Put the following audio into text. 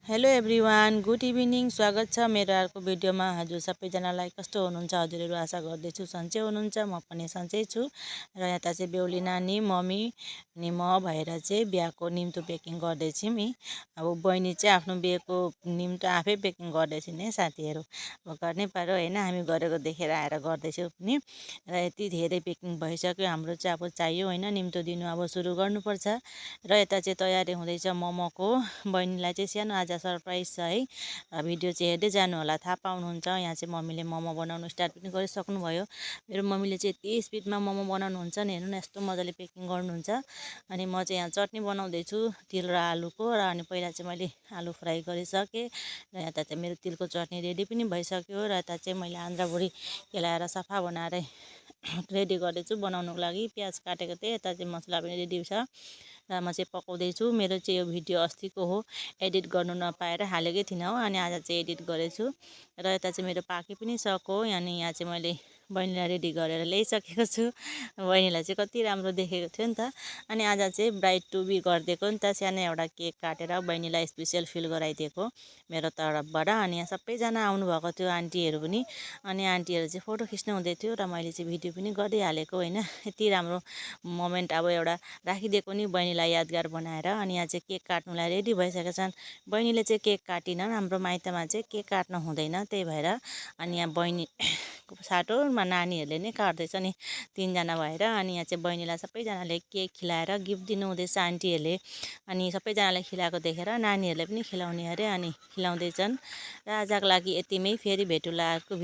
Hello everyone, good evening. स्वागत छ मेरो अर्को भिडियोमा। हजुर सबैजनालाई कस्तो हुनुहुन्छ? हजुरहरू आशा गर्दैछु सन्चै हुनुहुन्छ। म पनि सन्चै छु। र यता चाहिँ बेहुली नानी, मम्मी अनि म भएर चाहिँ बिहाको निम्तो प्याकिङ गर्दैछौँ नि। अब बहिनी चाहिँ आफ्नो बिहेको निम्तो आफै प्याकिङ गर्दैछिन् है साथीहरू। अब गर्नै पर्यो होइन, हामी गरेको देखेर आएर गर्दैछौँ पनि। र यति धेरै प्याकिङ भइसक्यो, हाम्रो चाहिँ अब चाहियो होइन, निम्तो दिनु अब सुरु गर्नुपर्छ। र यता चाहिँ तयारी हुँदैछ मोमोको। बहिनीलाई चाहिँ सानो आज सरप्राइज छ है। भिडियो चाहिँ हेर्दै जानु होला, थाहा पाउनुहुन्छ। यहाँ चाहिँ मम्मीले मोमो बनाउनु स्टार्ट पनि गरिसक्नुभयो। मेरो मम्मीले चाहिँ यति स्पिडमा मोमो बनाउनुहुन्छ नि, हेर्नु न यस्तो मजाले प्याकिङ गर्नुहुन्छ। अनि म चाहिँ यहाँ चटनी बनाउँदैछु तिल र आलुको। र अनि पहिला चाहिँ मैले आलु फ्राई गरिसकेँ। र यता चाहिँ मेरो तिलको चटनी रेडी पनि भइसक्यो। र यता चाहिँ मैले आन्द्राभुँडी केलाएर सफा बनाएर रेडी गर्दैछु बनाउनुको लागि। प्याज काटेको थिएँ, यता चाहिँ मसला पनि रेडी छ। र म चाहिँ पकाउँदैछु। मेरो चाहिँ यो भिडियो अस्तिको हो, एडिट गर्नु नपाएर हालेकै थिइनँ हो, अनि आज चाहिँ एडिट गरेछु। र यता चाहिँ मेरो पाकी पनि सको। अनि यहाँ चाहिँ मैले बहिनीलाई रेडी गरेर ल्याइसकेको छु। बहिनीलाई चाहिँ कति राम्रो देखेको थियो नि त। अनि आज चाहिँ ब्राइड टु बी गरिदिएको नि त, सानो एउटा केक काटेर बहिनीलाई स्पेसियल फिल गराइदिएको मेरो तर्फबाट। अनि यहाँ सबैजना आउनुभएको थियो, आन्टीहरू पनि। अनि आन्टीहरू चाहिँ फोटो खिच्नु हुँदै थियो र मैले चाहिँ भिडियो पनि गरिहालेको होइन। यति राम्रो मोमेन्ट अब एउटा राखिदिएको नि बहिनीलाई यादगार बनाएर। अनि यहाँ चाहिँ केक काट्नुलाई रेडी भइसकेका छन्। बहिनीले चाहिँ केक काटिनन्, हाम्रो माइतमा चाहिँ केक काट्न हुँदैन, त्यही भएर। अनि यहाँ बहिनीको साटोमा नानीहरूले नै काट्दैछ नि, तिनजना भएर। अनि यहाँ चाहिँ बहिनीलाई सबैजनाले केक खिलाएर गिफ्ट दिनुहुँदैछ आन्टीहरूले। अनि सबैजनाले खिलाएको देखेर नानीहरूले पनि खिलाउने अरे, अनि खिलाउँदैछन्। र आजको लागि यतिमै, फेरि भेटौँला अर्को